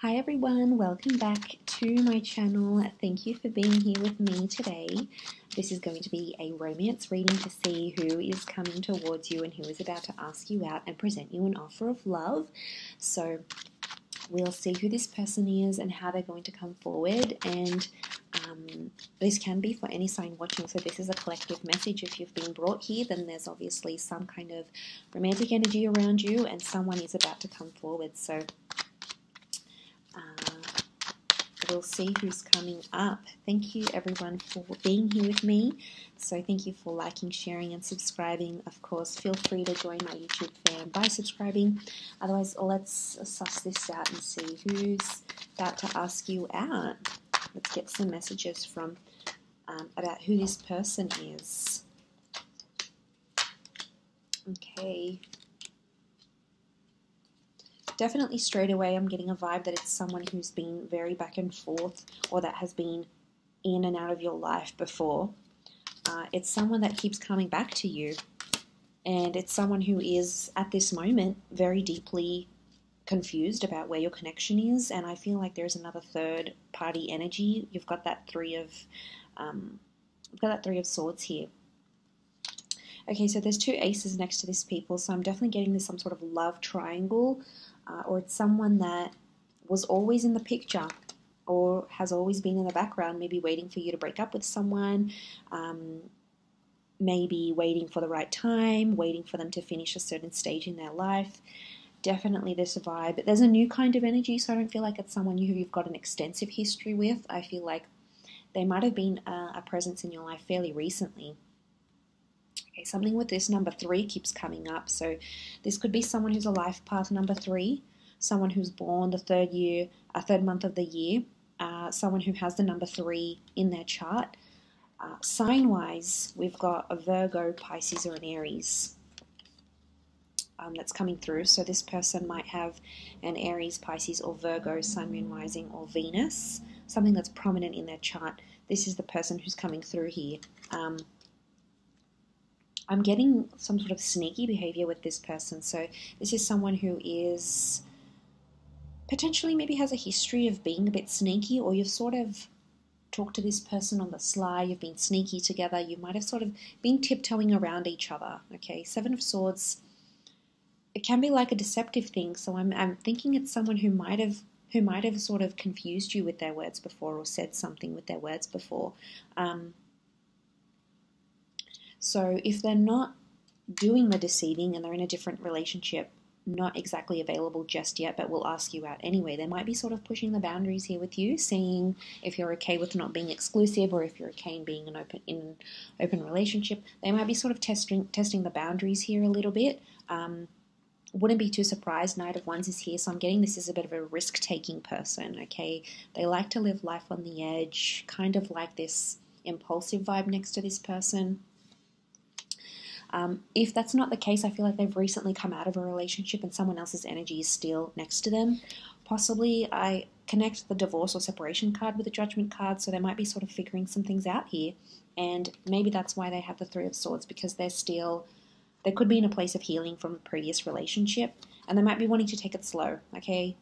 Hi everyone, welcome back to my channel. Thank you for being here with me today. This is going to be a romance reading to see who is coming towards you and who is about to ask you out and present you an offer of love. So we'll see who this person is and how they're going to come forward, and this can be for any sign watching, so this is a collective message. If you've been brought here, then there's obviously some kind of romantic energy around you and someone is about to come forward. So we'll see who's coming up. Thank you everyone for being here with me. So thank you for liking, sharing and subscribing. Of course, feel free to join my YouTube fam by subscribing. Otherwise, let's suss this out and see who's about to ask you out. Let's get some messages from about who this person is. Okay. Definitely straight away I'm getting a vibe that it's someone who's been very back and forth, or that has been in and out of your life before. It's someone that keeps coming back to you, and it's someone who is at this moment very deeply confused about where your connection is, and I feel like there's another third party energy. You've got that three of swords here. Okay, so there's two aces next to this people, so I'm definitely getting this some sort of love triangle, or it's someone that was always in the picture or has always been in the background, maybe waiting for you to break up with someone, maybe waiting for the right time, waiting for them to finish a certain stage in their life. Definitely this vibe. There's a new kind of energy, so I don't feel like it's someone who you've got an extensive history with. I feel like they might have been a presence in your life fairly recently. Okay, something with this number 3 keeps coming up. So this could be someone who's a life path number 3, someone who's born the third month of the year, someone who has the number 3 in their chart. Sign-wise, we've got a Virgo, Pisces, or an Aries that's coming through. So this person might have an Aries, Pisces, or Virgo, Sun, Moon, Rising, or Venus, something that's prominent in their chart. This is the person who's coming through here. I'm getting some sort of sneaky behavior with this person. So this is someone who is potentially maybe has a history of being a bit sneaky, or you've sort of talked to this person on the sly, you've been sneaky together, you might have sort of been tiptoeing around each other. Okay, 7 of Swords, it can be like a deceptive thing, so I'm thinking it's someone who might have sort of confused you with their words before, or said something with their words before. So if they're not doing the deceiving and they're in a different relationship, not exactly available just yet, but will ask you out anyway, they might be sort of pushing the boundaries here with you, seeing if you're okay with not being exclusive, or if you're okay in being in an open relationship. They might be sort of testing the boundaries here a little bit. Wouldn't be too surprised. Knight of Wands is here, so I'm getting this is a bit of a risk-taking person, okay? They like to live life on the edge, kind of like this impulsive vibe next to this person. If that's not the case, I feel like they've recently come out of a relationship and someone else's energy is still next to them. Possibly I connect the divorce or separation card with the Judgment card, so they might be sort of figuring some things out here, and maybe that's why they have the 3 of Swords, because they could be in a place of healing from a previous relationship, and they might be wanting to take it slow, okay?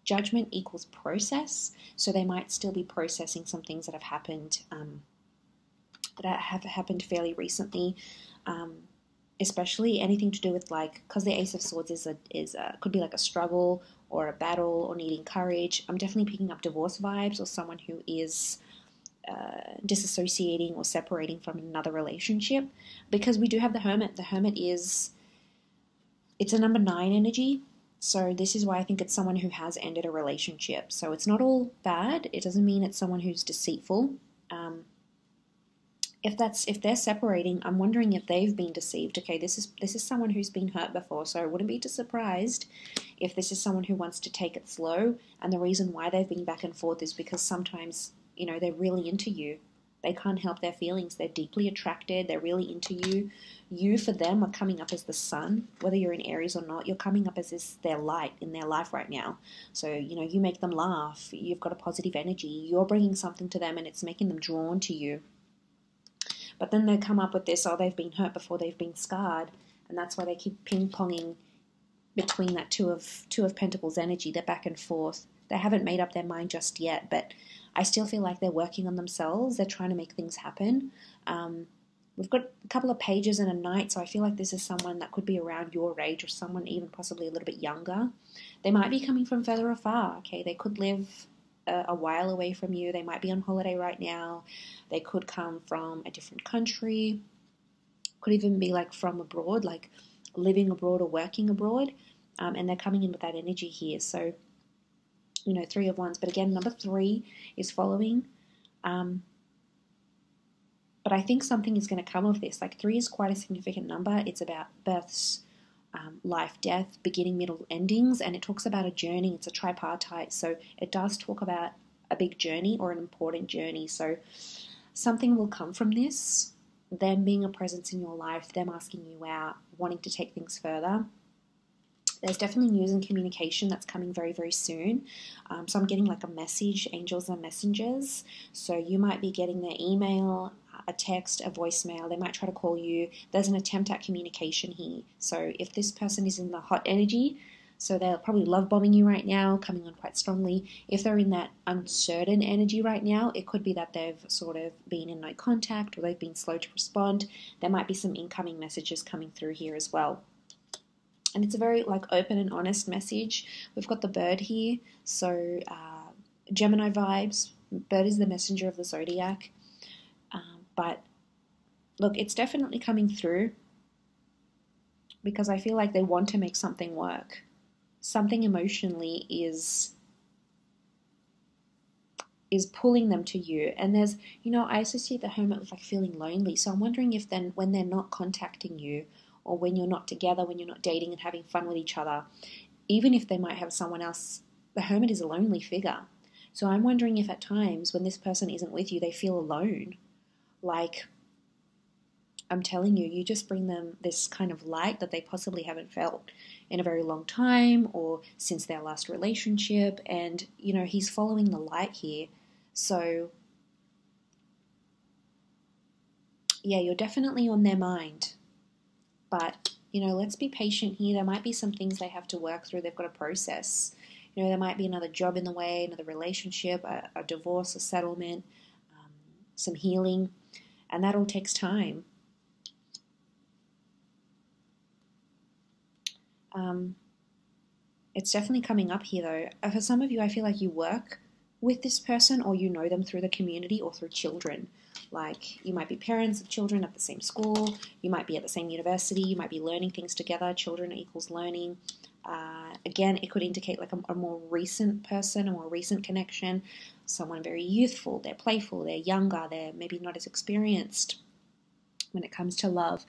Judgment equals process, so they might still be processing some things that have happened fairly recently, especially anything to do with, like, because the Ace of Swords could be like a struggle or a battle or needing courage. I'm definitely picking up divorce vibes, or someone who is disassociating or separating from another relationship, because we do have the Hermit. The Hermit it's a number 9 energy, so this is why I think it's someone who has ended a relationship. So it's not all bad. It doesn't mean it's someone who's deceitful. If they're separating, I'm wondering if they've been deceived. Okay, this is someone who's been hurt before, so I wouldn't be too surprised if this is someone who wants to take it slow, and the reason why they've been back and forth is because sometimes, they're really into you. They can't help their feelings. They're deeply attracted. They're really into you. You, for them, are coming up as the sun. Whether you're in Aries or not, you're coming up as their light in their life right now. So, you make them laugh. You've got a positive energy. You're bringing something to them, and it's making them drawn to you. But then they come up with this, they've been hurt before, they've been scarred, and that's why they keep ping-ponging between that two of Pentacles energy. They're back and forth. They haven't made up their mind just yet, but I still feel like they're working on themselves. They're trying to make things happen. We've got a couple of pages and a knight, so I feel like this is someone that could be around your age or someone even possibly a little bit younger. They might be coming from further afar, okay? They could live a while away from you. They might be on holiday right now. They could come from a different country. Could even be like from abroad, like living abroad or working abroad. And they're coming in with that energy here. So, you know, 3 of Wands. But again, number 3 is following. But I think something is going to come of this. Like 3 is quite a significant number. It's about births, life, death, beginning, middle, endings. And it talks about a journey. It's a tripartite. So it does talk about a big journey or an important journey. So something will come from this. Them being a presence in your life, them asking you out, wanting to take things further. There's definitely news and communication that's coming very, very soon. So I'm getting like a message, angels and messengers. So you might be getting their email, a text, a voicemail. They might try to call you. There's an attempt at communication here. So if this person is in the hot energy, so they're probably love bombing you right now, coming on quite strongly. If they're in that uncertain energy right now, it could be that they've sort of been in no contact or they've been slow to respond. There might be some incoming messages coming through here as well. And it's a very like open and honest message. We've got the bird here. So Gemini vibes. Bird is the messenger of the zodiac. But look, it's definitely coming through because I feel like they want to make something work. Something emotionally is pulling them to you. And there's, you know, I associate the hermit with like feeling lonely. So I'm wondering if then when they're not contacting you or when you're not together, when you're not dating and having fun with each other, even if they might have someone else, the hermit is a lonely figure. So I'm wondering if at times when this person isn't with you, they feel alone. Like, I'm telling you, you just bring them this kind of light that they possibly haven't felt in a very long time or since their last relationship. And, you know, he's following the light here. So, yeah, you're definitely on their mind. But, you know, let's be patient here. There might be some things they have to work through. They've got to process. You know, there might be another job in the way, another relationship, a divorce, a settlement, some healing. And that all takes time. It's definitely coming up here though. For some of you, I feel like you work with this person or you know them through the community or through children. Like you might be parents of children at the same school, you might be at the same university, you might be learning things together. Children equals learning. Again, it could indicate like a more recent person, a more recent connection, someone very youthful, they're playful, they're younger, they're maybe not as experienced when it comes to love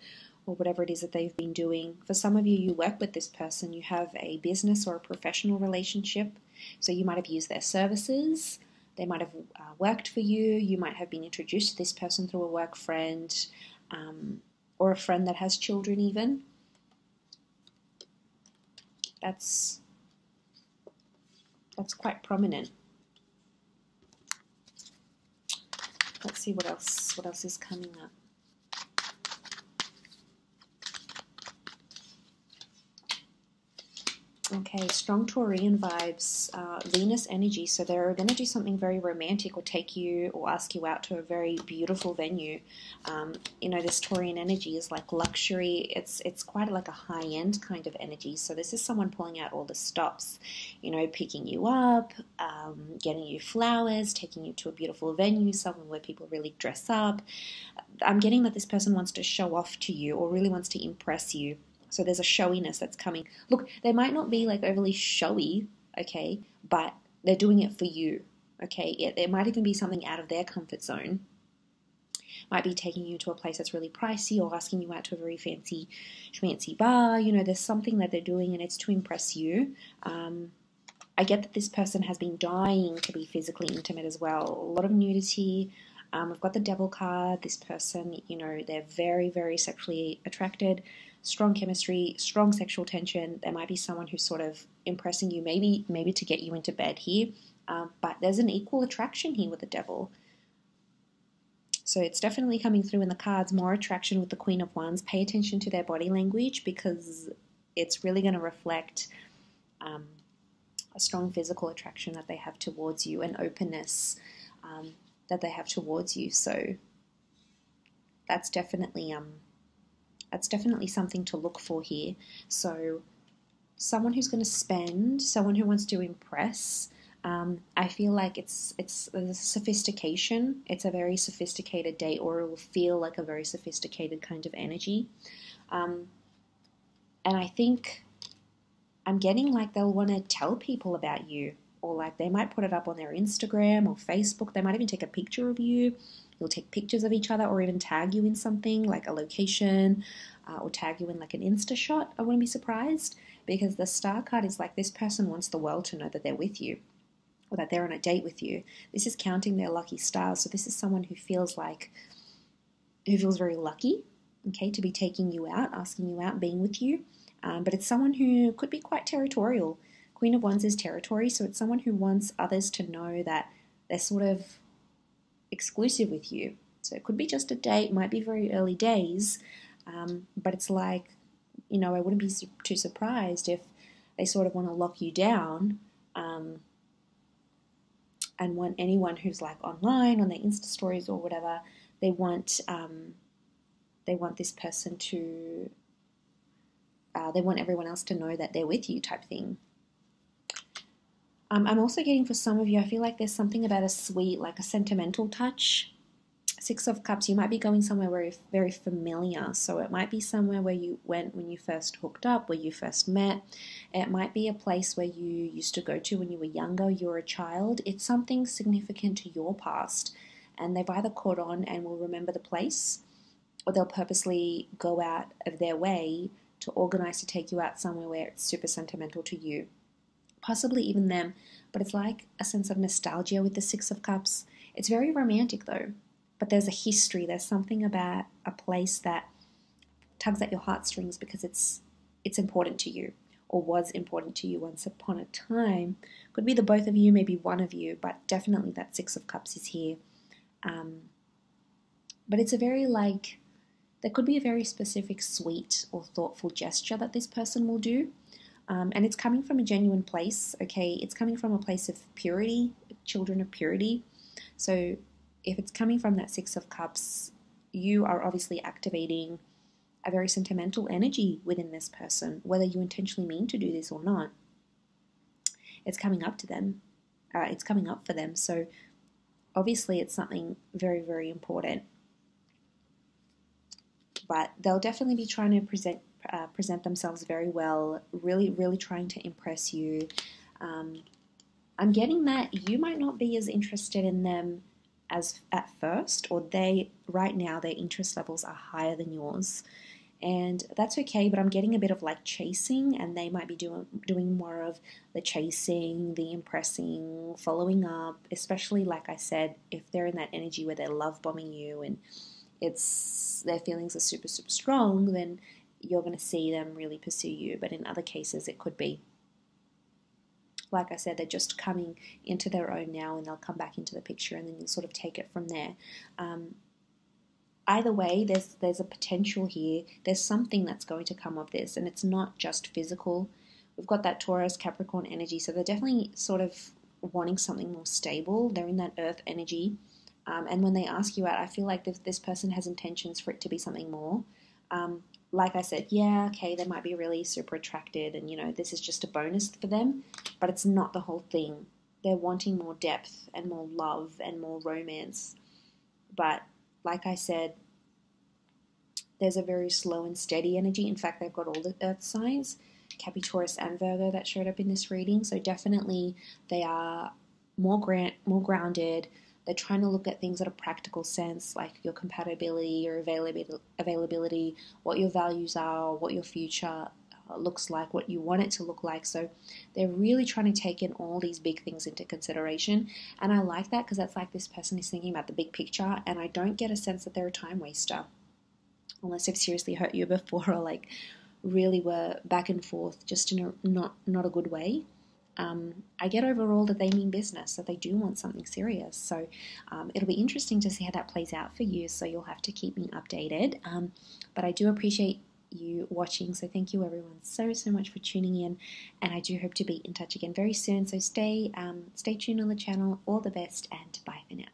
or whatever it is that they've been doing. For some of you, you work with this person, you have a business or a professional relationship, so you might have used their services, they might have worked for you, you might have been introduced to this person through a work friend, or a friend that has children even. That's quite prominent. Let's see what else is coming up. Okay, strong Taurian vibes, Venus energy. So they're going to do something very romantic or take you or ask you out to a very beautiful venue. You know, this Taurian energy is like luxury. It's quite like a high-end kind of energy. So this is someone pulling out all the stops, you know, picking you up, getting you flowers, taking you to a beautiful venue, somewhere where people really dress up. I'm getting that this person wants to show off to you or really wants to impress you. So there's a showiness that's coming. Look, they might not be like overly showy, okay, but they're doing it for you, okay? It might even be something out of their comfort zone. Might be taking you to a place that's really pricey or asking you out to a very fancy bar. You know, there's something that they're doing and it's to impress you. I get that this person has been dying to be physically intimate as well. A lot of nudity. I've got the Devil card. This person, you know, they're very, very sexually attracted. Strong chemistry, strong sexual tension. There might be someone who's sort of impressing you, maybe to get you into bed here. But there's an equal attraction here with the Devil. So it's definitely coming through in the cards. More attraction with the Queen of Wands. Pay attention to their body language because it's really going to reflect a strong physical attraction that they have towards you, an openness that they have towards you. So that's definitely something to look for here. So someone who's going to spend, someone who wants to impress. I feel like it's a sophistication. It's a very sophisticated date, or it will feel like a very sophisticated kind of energy. And I think I'm getting like they'll want to tell people about you, or like they might put it up on their Instagram or Facebook. They might even take a picture of you. You'll take pictures of each other, or even tag you in something like a location, or tag you in like an Insta shot. I wouldn't be surprised, because the Star card is like this person wants the world to know that they're with you, or that they're on a date with you. This is counting their lucky stars. So this is someone who feels very lucky, okay, to be taking you out, asking you out, being with you. But it's someone who could be quite territorial. Queen of Wands is territory, so it's someone who wants others to know that they're sort of exclusive with you. So it could be just a date, might be very early days, but it's like, I wouldn't be too surprised if they sort of want to lock you down, and want anyone who's like online on their Insta stories or whatever, they want this person to, they want everyone else to know that they're with you type thing. I'm also getting, for some of you, I feel like there's something about a sweet, like a sentimental touch. Six of Cups, you might be going somewhere very, very familiar. So it might be somewhere where you went when you first hooked up, where you first met. It might be a place where you used to go to when you were younger, you were a child. It's something significant to your past. And they've either caught on and will remember the place, or they'll purposely go out of their way to organize to take you out somewhere where it's super sentimental to you. Possibly even them, but it's like a sense of nostalgia with the Six of Cups. It's very romantic though, but there's a history. There's something about a place that tugs at your heartstrings because it's important to you, or was important to you once upon a time. Could be the both of you, maybe one of you, but definitely that Six of Cups is here. But it's a very there could be a very specific sweet or thoughtful gesture that this person will do. And it's coming from a genuine place, okay? It's coming from a place of purity, children of purity. So if it's coming from that Six of Cups, you are obviously activating a very sentimental energy within this person, whether you intentionally mean to do this or not. It's coming up to them. It's coming up for them. So obviously it's something very, very important. But they'll definitely be trying to present themselves very well, really, really trying to impress you. I'm getting that you might not be as interested in them as at first, or right now their interest levels are higher than yours, and that's okay. But I'm getting a bit of like chasing, and they might be doing more of the chasing, the impressing, following up, especially like I said, if they're in that energy where they're love bombing you and their feelings are super, super strong, then you're going to see them really pursue you. But in other cases, it could be, like I said, they're just coming into their own now, and they'll come back into the picture, and then you'll sort of take it from there. Either way, there's a potential here. There's something that's going to come of this, and it's not just physical. We've got that Taurus, Capricorn energy, so they're definitely sort of wanting something more stable. They're in that earth energy. And when they ask you out, I feel like this person has intentions for it to be something more. Like I said, yeah, okay, they might be really super attracted, and this is just a bonus for them, but it's not the whole thing. They're wanting more depth and more love and more romance. But like I said, there's a very slow and steady energy. In fact, they've got all the earth signs, Capricorn, Taurus, and Virgo, that showed up in this reading. So definitely they are more grounded. They're trying to look at things at a practical sense, like your compatibility, your availability, what your values are, what your future looks like, what you want it to look like. So they're really trying to take in all these big things into consideration. And I like that, because that's like this person is thinking about the big picture, and I don't get a sense that they're a time waster, unless they've seriously hurt you before, or like really were back and forth just in a not a good way. I get overall that they mean business, that they do want something serious. So it'll be interesting to see how that plays out for you. So you'll have to keep me updated. But I do appreciate you watching. So thank you everyone so much for tuning in, and I do hope to be in touch again very soon. So stay tuned on the channel. All the best, and bye for now.